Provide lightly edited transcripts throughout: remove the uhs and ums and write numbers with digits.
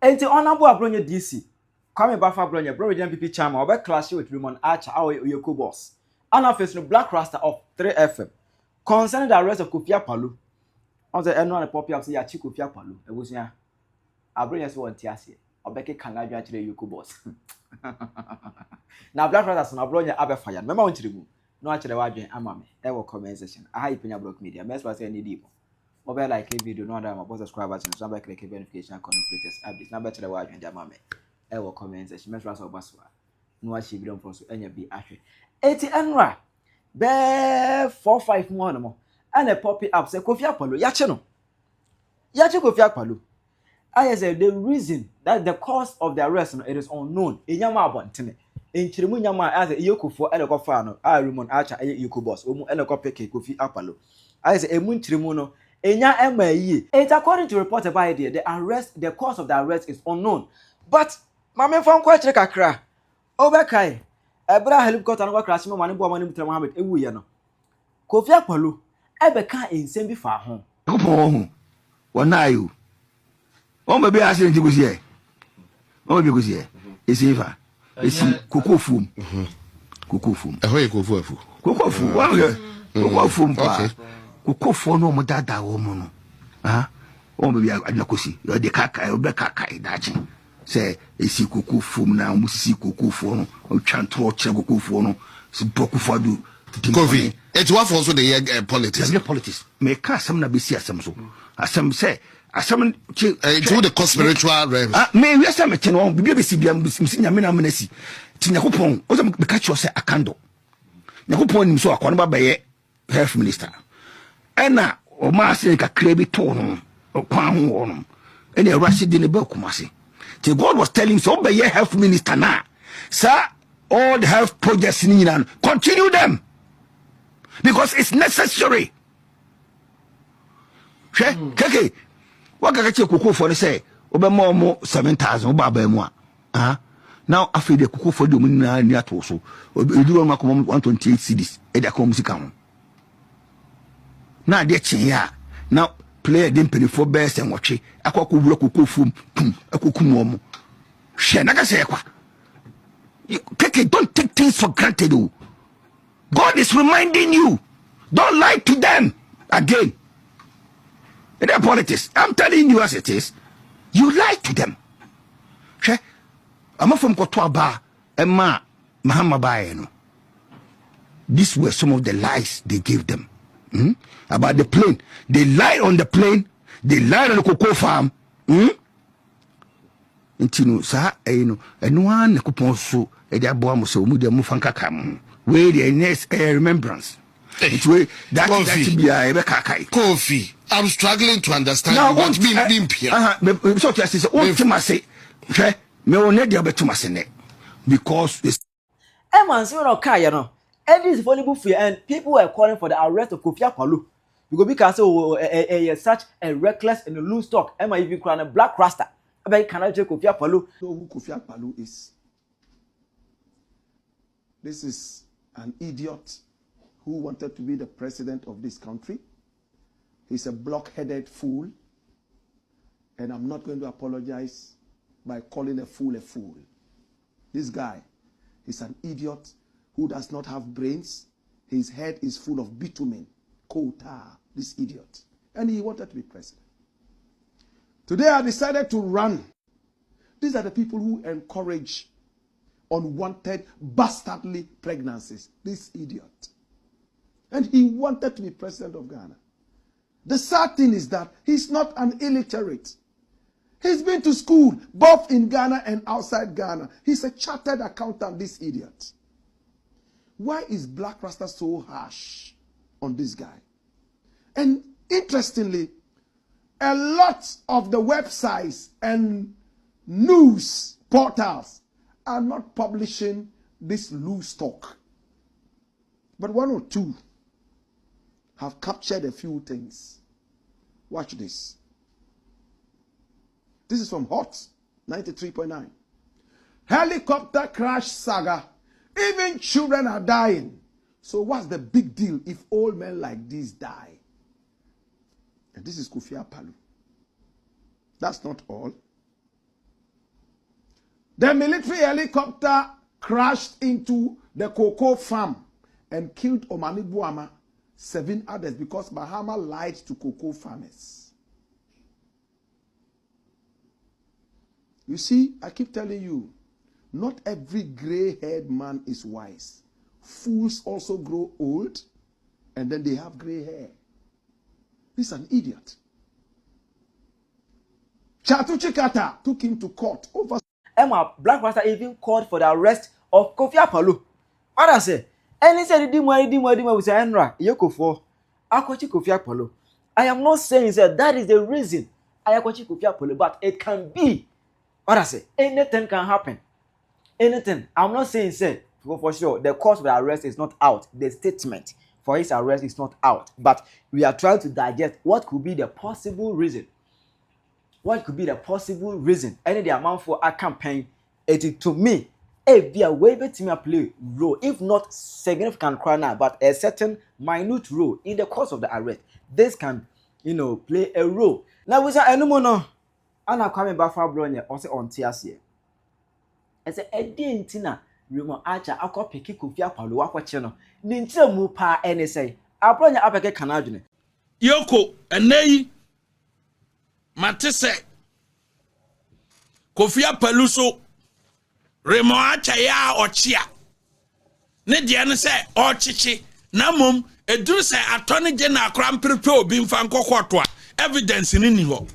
Enti honorable Abronye Dc. Kwame Bafa Abronye, bro JMPP chairman, obe clash with Raymond our EOCO boss. And office no Blakk Rasta of 3FM. Concerning the arrest of Kofi Akpalo. On the end one pop up say ya Kofi Akpalo. Ebusia. Abronye so won tiase. Obeke kan adwa kire EOCO boss. Na Blakk Rasta na Abronye abe fire. Remember won chirimu. No akire wadwen ama me. E wo comment section. Aha Penyah block media. Mess was any deep. Mobile like a video no other my subscribe button. So number click verification connect latest updates. Number chire wadwen de ama me. E wo comment section. Mess was obaswa. No achi video for so enya bi ahwe. Eti enra. Be 4-5 more. And a poppy up say Kofi Akpalo. Yache no. Yache Kofi Akpalo. I say the reason that the cause of the arrest it is unknown. Enyama abontene. Enchirimu nyama as a EOCO for eleko fa no. Raymond acha EOCO boss. Omu eleko peke Kofi Akpalo. I say emu nchirimu no. Enya ema yi. It according to report about the arrest, the cause of the arrest is unknown. But mama fam kwa chire kakra. Obekai. Ebra helicopter no crash me mane bo mane mutra Mohammed ewu ye no. Kofi Akpalo ebeka ensem bi fa ho. Opo wona you. O me be accident go see. O be go see. Esi fa. Esi kokofum. Kokofum. E ho ye kofofu. Kokofum. Wa ge. Kokofum pa. Kokofo no mo dada wo mo no. Ah. O me be adnakosi. Yo de kaka, o be kaka dachi. Say esi kokofum na mo sisi kokofo no. O twantro kire kokofo no. Si bokofo do. Kofi, it's what for also the politics. The politics. Me ka asem na be si asem so. Asem say asem to the conspiritual realm. Me we asem me no bibia be si bia nyame na menasi. Ti Nyakopon, o say me ka cho say akando. Nyakopon nim so akwa no ba ye health minister. Ena o ma ase ka krebi to no. O kwan ho no. Ena Rasta di ne ba kumase. Ti God was telling so be ye health minister na. Sir, all the health projects in Iran, continue them. Because it's necessary. Keke, what can I cook for the say? Obama 7,000 Obama. Now after the cook for the woman near Toso, you do 128 cities at the Comsicam. Now they're here. Now play them penny for best and watch it. A cock will cook from a cookum. Shanaka say, Keke, don't take things for granted. God is reminding you, don't lie to them again. In their politics, I'm telling you as it is, you lie to them. I'm from Kotwaba, Emma, Mahama Bayeno. These were some of the lies they gave them about the plane. They lied on the plane, they lied on the cocoa farm. Intino, sir, and one coupon so, a diabom so, Mudia Mufankakam. Where the next remembrance. It's way that be a Kofi, I'm struggling to understand now, what being here. So I say, what to say, me on the other to my because this Eman say no kai no. And this is vulnerable fear and people were calling for the arrest of Kofi Akpalo. Because such a reckless and a loose talk. Emma even crying a Blakk Rasta. About can I take Kofi Akpalo? So who Kofi Akpalo is? This is an idiot who wanted to be the president of this country. He's a block-headed fool. And I'm not going to apologize by calling a fool a fool. This guy is an idiot who does not have brains. His head is full of bitumen, coal tar, this idiot. And he wanted to be president. Today I decided to run. These are the people who encourage unwanted, bastardly pregnancies. This idiot. And he wanted to be president of Ghana. The sad thing is that he's not an illiterate. He's been to school, both in Ghana and outside Ghana. He's a chartered accountant, this idiot. Why is Blakk Rasta so harsh on this guy? And interestingly, a lot of the websites and news portals are not publishing this loose talk. But one or two have captured a few things. Watch this. This is from Hot 93.9. Helicopter crash saga. Even children are dying. So what's the big deal if old men like this die? And this is Kofi Akpalo. That's not all. The military helicopter crashed into the cocoa farm and killed Omani Buama, 7 others, because Bahama lied to cocoa farmers. You see, I keep telling you, not every gray-haired man is wise. Fools also grow old, and then they have gray hair. He's an idiot. Chatu Chikata took him to court over. Emma, Blakk Rasta even called for the arrest of Kofi Akpalo. What I say? And he said, we say, Enra, EOCO for Kofi Akpalo. I am not saying that is the reason I Kofi Akpalo, but it can be. What I say? Anything can happen. Anything. I'm not saying, for sure, the cause of the arrest is not out. The statement for his arrest is not out. But we are trying to digest what could be the possible reason. What could be the possible reason? Any the amount for a campaign, it to me, be a way to play role, if not significant crime, but a certain minute role in the course of the arrest. This can, play a role. Now we say, I no. I'm not coming back for Abronye or say on TSC. I say, Eddie Tina, Raymond Archer, I call Picky Kofi Akpalo, what channel? Ninja Mupa, and say, Abronye Abeke Canadian. EOCO, and nay. Matese Kofi Akpalo so Raymond Archer ya ochia ne de ne se ochichi na mom eduru se attorney general kram prepare obi mfa nkokoto a evidence ni ho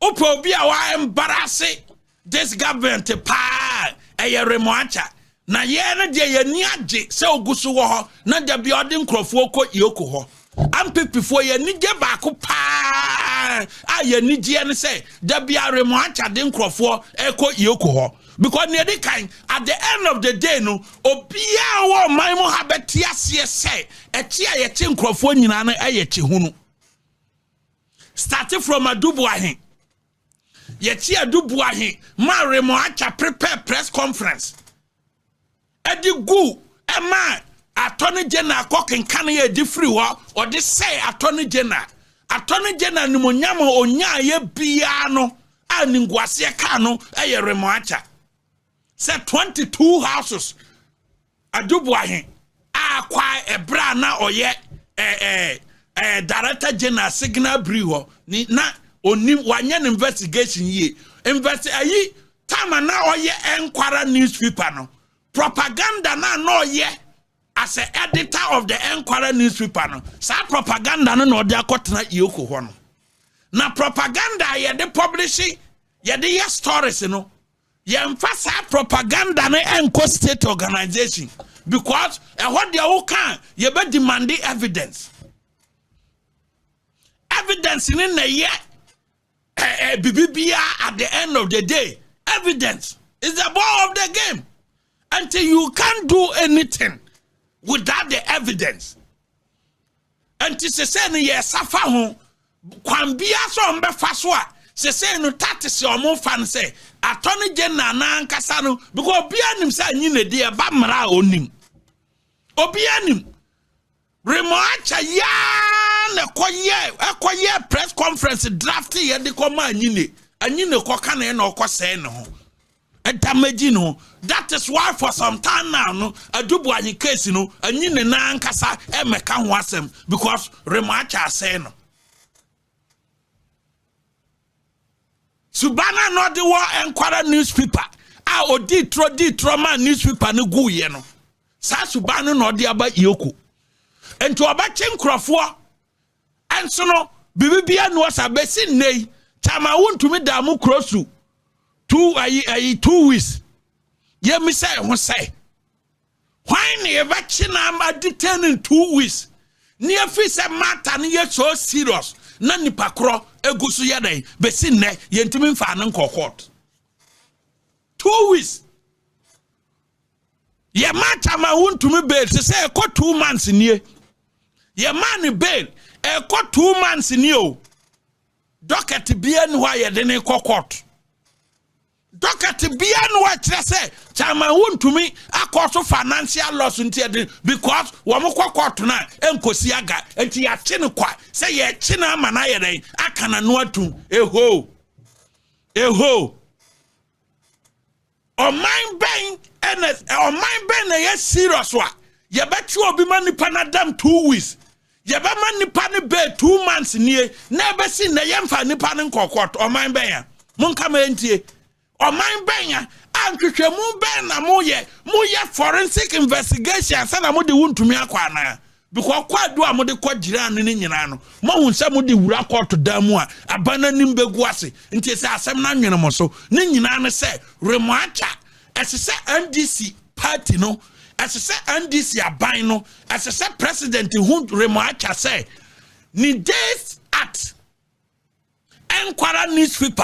opo obi a wa embarrass this government pa Raymond Archer na ye ne de ye ni age se ogusu wo ho na de bi odi nkrofo ko EOCO ho ampepifo ye ni je ba ko pa aye ni je ne say da bia Raymond Archer de nkrofo eko EOCO ho because near the kind at the end of the day no obia wo man mo habeti ase say etia ye chi nkrofo nyina na aye chi hunu starting from adubu ahen ye chi adubu ahen ma Raymond Archer prepare press conference edi gu e ma attorney general cooking can ye di free or this say attorney general ni monyama onya ye bia no aningwase ka no eye Raymond Archer say 22 houses adubu ahen akwa ebra na oye director general signal brew ni na onim wanya investigation ye ayi time na oye enkwara newspaper no propaganda na oye as an editor of the Enquirer newspaper, no, sa propaganda no de akotena EOCO ho no. Na propaganda ye de publishing, ye de stories no. Ye emphasize propaganda no enco state organization because what they all can ye be demanding evidence. Evidence in the year bibia at the end of the day. Evidence is the ball of the game. Until you can't do anything without the evidence. And to say yes, suffer home, Quambia so mbefaswa, say no tatis or more fan say, Attorney General Nan Casano, because Bianim say ni dear Bamara onim. Obianim Raymond Archer yan a quiet press conference drafty at the command yini, and you know Kokane no Coseno. And Tamagino, that is why for some time now, no, a double any case, and you know, Nankasa, and Mekan Wasem, because Raymond Archer say no. Subana not the war Enquirer newspaper. I did trauma newspaper no go yeno. Sa Subana not the about EOCO. And to about Tim Crawford, and so no, Bibian was a basin nay, time I want to meet Damu Crossu. 2 weeks. Yeah, me say, why never chinama detained in 2 weeks? Near face a matter near so serious. Nani pakro, egusu yade, besine, yentumin fanan cohort. 2 weeks. Ye matter ma want to me bail, to say, 2 months in ye. Ye man bail, 2 months in you. Docket bien why ye dene cohort. Doctor Bian what say, Chama won to me a course of financial loss because Wamoko Cortuna and Kosiaga and Tia Chinqua say ye China Manayade, I can annoy to a ho. on my bang and on my bang a serious one. You bet you will be money panadam 2 weeks. You bet money pan bed 2 months near. Never seen the young fanny pan court on my bang. Munkamenti on my bang. And to move ben a moye forensic investigation. Sana mudi wun to me akwana. Because quite do a mode quite jiran in Yanano. Mohun samudi wura to damua. Abana nimbe guasi. Into say some nanyamoso. Ninyanana say Remoacha. As I say NDC party no. As I say NDC aban no. As I say president who Remoacha say. Ni days at Enquara newspaper.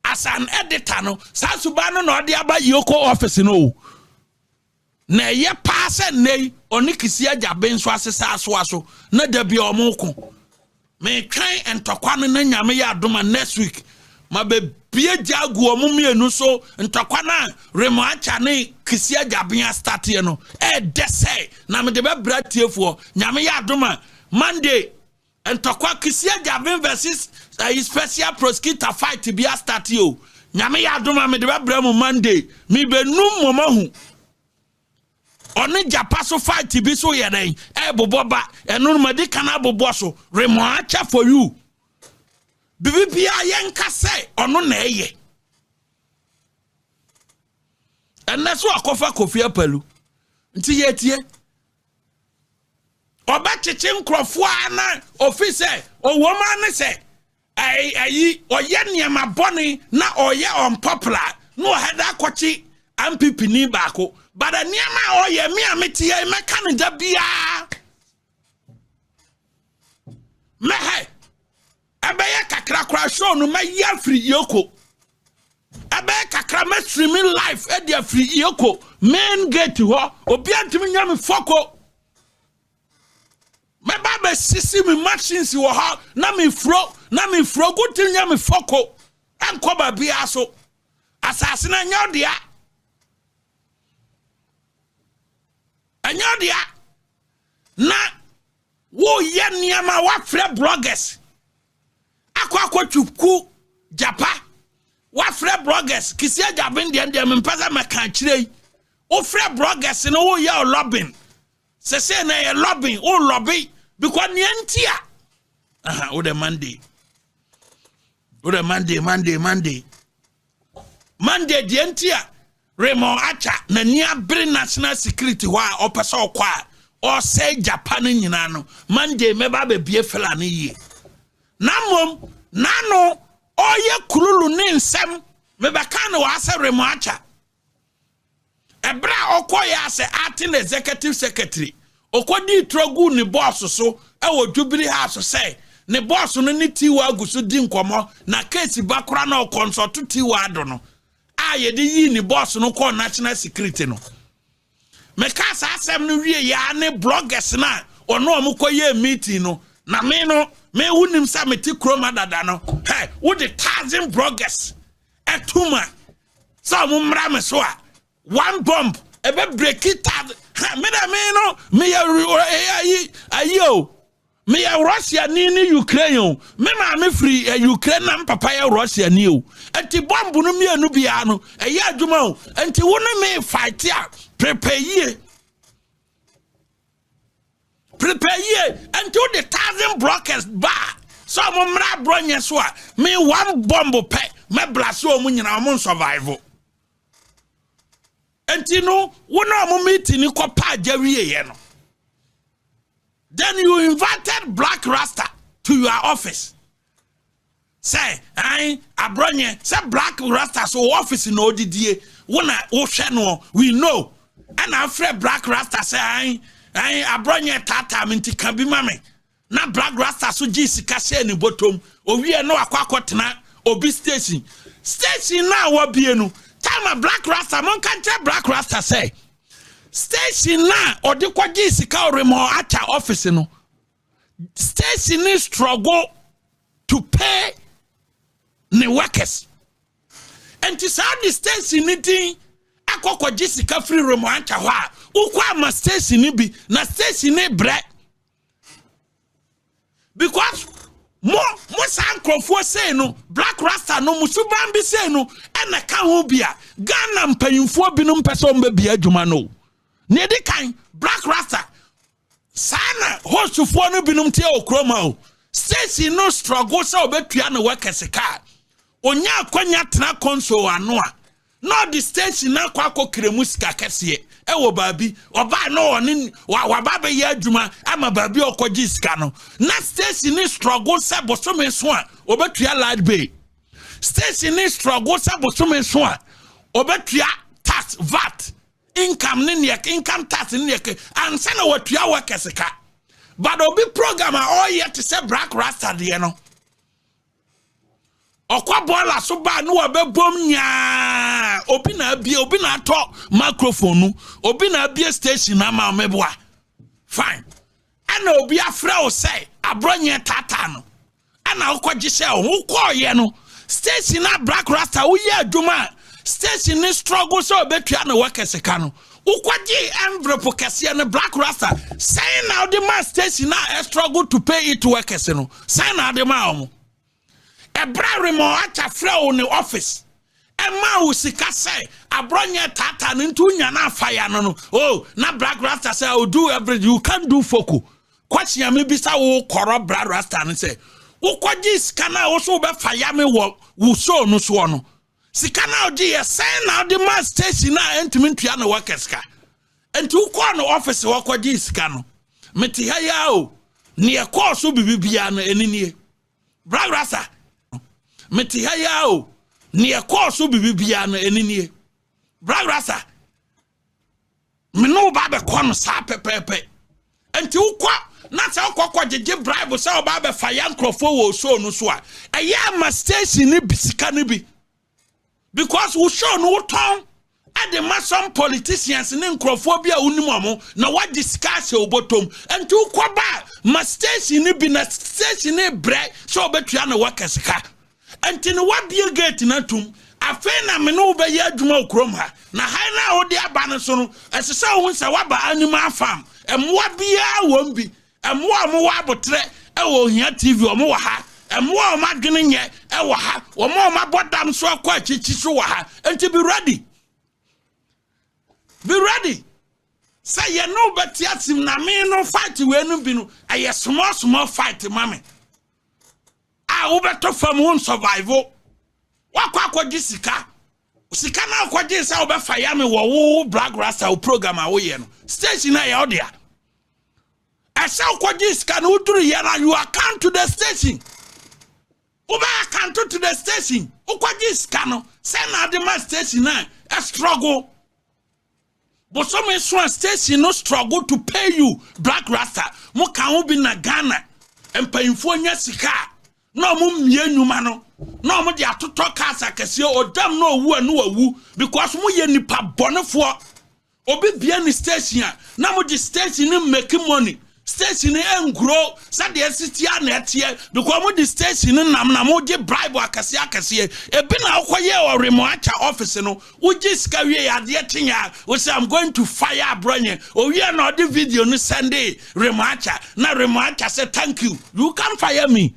As an editor no. Sasubano no di aba EOCO office no. Na ye pass ne oni kisia jaben so asesa aso na da bia omoko me twan entokwa no na nyame ya adoma next week ma be bie jagu omumienu so ntokwa na Remoacha ne kisia jaben start ye no dese na me de be bratiefo nyame ya adoma Monday entokwa kisia jaben versus special prosecutor fight bia start yo nyame ya adoma me de be bra mu Monday me be num momahu Oni japa so fight bi so yeren boboba enu madi kana bobo so Remoacha for you bibia yenka say ono na eye enne so akofa Kofi Akpalo nti yetie oba chichi nkrofo ana office owo ma ne say ayi oye niam boni na oye unpopular no heda kochi MPP ni baako but niama oye me ametie me Canada bia me he ebeye kakra kra show no me ya free EOCO ebeye kakra me streaming live e dia free EOCO main gate ho obi antimi nya me foko me ba be sisi me machines wo ha na me fro gutin nya me foko anko ba bia so asase na nya dia Anyodia na wo ye niama wa frɛ bloggers akwa chuku japa wa frɛ bloggers kisia jaben de me mpasa meka kirei o frɛ bloggers no wo ye lobbying se na ye lobbying o lobby because ni entia o the Monday the entia Raymond acha na niabre national security wa opesa okwa o say Japan nyina no Monday meba be bie fela ne yie namom nano oye kurulu ne nsem meba kan wa say Raymond acha ebra okoya say acting executive secretary okodi trogu ni boss so e wo Jubilee house say ne boss no ni tiwa agusu di nkomo na case bakora na consult tiwa ado no aye de yi ni boss no call national security no me ka sa asem no wie ya ne bloggers na ono omukoye meeting no na me wunim sa meti kroma dada no hey wo the 1,000 bloggers etuma so mo mra me so a one bomb ebe break it me ayo me Russia ni Ukraine me ma me free Ukraine na papa ya Russia ni o enti bomb no me anu bia no eye adwuma o enti wo no me fight ya prepare ye enti wo the 1,000 blockers ba so mo mra Abronye so a me one bomb pe me blast o mu nyina mo survive enti no wo no mo meeting ni ko pa jawie ye no. Then you invited Blakk Rasta to your office. Say, Abronye, say Blakk Rasta so office in ODDA. We know. And after Blakk Rasta say, Abronye tata minti kambi mame. Na Blakk Rasta so jisika se ni bottom. We no akwakotena obi station. Station na wabienu. Time Blakk Rasta mon kan tell Blakk Rasta say. Station na odikwaji sika Remoacha office no. Station is struggle to pay the workers. And to say the station meeting akokwaji sika free Remoacha wa ukwa ma station ni bi na station ni bre because mo san krofo say no Blakk Rasta no musuban bi say no na ka ho bia Ghana mpanyimfo binom pese o mba bia adwuma no ne di kan Blakk Rasta sana hostufo no binom tie okroma o Stacy no struggle say obetua na workers ka onya akwanya tena console ano a no the Stacy na kwakọ kremu sika kese ewo baabi oba no oni wa baba ye adwuma ama baabi okoji sika no na Stacy ni struggle say bosome so a obetua light bay Stacy ni struggle say bosome so a obetua tax VAT income ni income tax ni ansa na watua workers ka but obi program all yet to say Blakk Rasta de no okwa bola so ba no obebom nya obi na to microphone no obi na bia station na ma meboa fine ana obi afra o say Abronye tata no ana okwaji say wo koye no station na Blakk Rasta wo ye adwuma station ni struggle so obetua na workers ka no ukwaji envelope kese na Blakk Rasta saying now the man station na struggle to pay it workers no saying now the man Ebra Raymond atafra on the office Emma usika say Abronye tata ntu nya na fire no oh na Blakk Rasta say I will do everything you can't do foco kwachia me bisa wo koro Blakk Rasta and say ukwaji skana wo so be fire me wo so no so no sika na odi say now the man station na entimi ntua na workers ka entu ko no office wo kwaji sika no meti ha ya o ne e ko so bibibia na enini Blakk Rasta meti ha ya o ne e ko so bibibia na enini Blakk Rasta me no ba be ko no sa pepepe enti ukwa na se okwa jeje bribe se oba be fire nkrofo wo so no so a eya ma station ni bisika ni bi because we show no ton at the some politicians ne nkrofo bia unimomo na what discuss e obotom enti ukwa ba ma station ni bi na station ni bre so obetua na workers ka enti no what Bill Gate na tum afen na me no be ya adwuma okrom ha na han na wo de aba no so no esese wo nsa waba animal farm emwa bia won bi emwa mo wa abotre e wo hia TV o mo wa ha emwa o madwene nye e wo ha o mo mabodam so akwa chichi so wa ha enti be ready say ye no betiasim na me no fight we no bi no aye small fight mame wo beto fam won survival wakwa sika na kwaji say wo be fire me wo Blakk Rasta wo program a wo ye no station na ye odia asa kwaji sika no duru ye na you account to the station wo ba account to the station kwaji sika no say na the man station na a struggle but some station no struggle to pay you Blakk Rasta mo kan wo bi na Ghana empayimfo nya sika no mo mie nyuma no no mo de atoto kasa kese odam no owu anu awu because mo ye nipa bonefo obi bia ni station na mo di station ni make money station ni engro sa de sitia na etie because mo di station ni nam na mo di bribe akase ebi na akoye o Raymond office no uji ska wie ya de tinya we say I'm going to fire Abronye o wie na the video ni Sunday Raymond na Raymond say thank you can't fire me.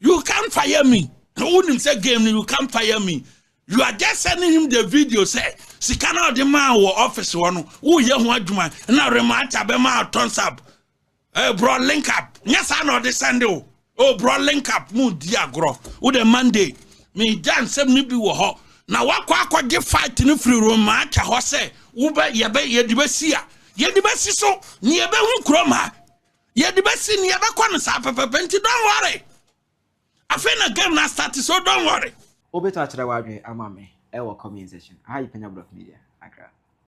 You can't fire me. Wouldn't say game, you can't fire me. You are just sending him the video, say, she cannot demand our office one. Who young one, now remark Abema turns up. Bro, link up. Yes, I know the Sunday. Oh, bro, link up. Mood, dear grow. With a Monday. Me dance 70 wo ho. Now, what give fight in the free room, match a horse. Uber, ye be ye dibesia. Ye dibesi so, near be won croma. Ye dibesi near the corners up, don't worry. I feel again na start so don't worry. Obeto achira wadwe amame e wo comment section. Hi Penyah Block Media. Akra.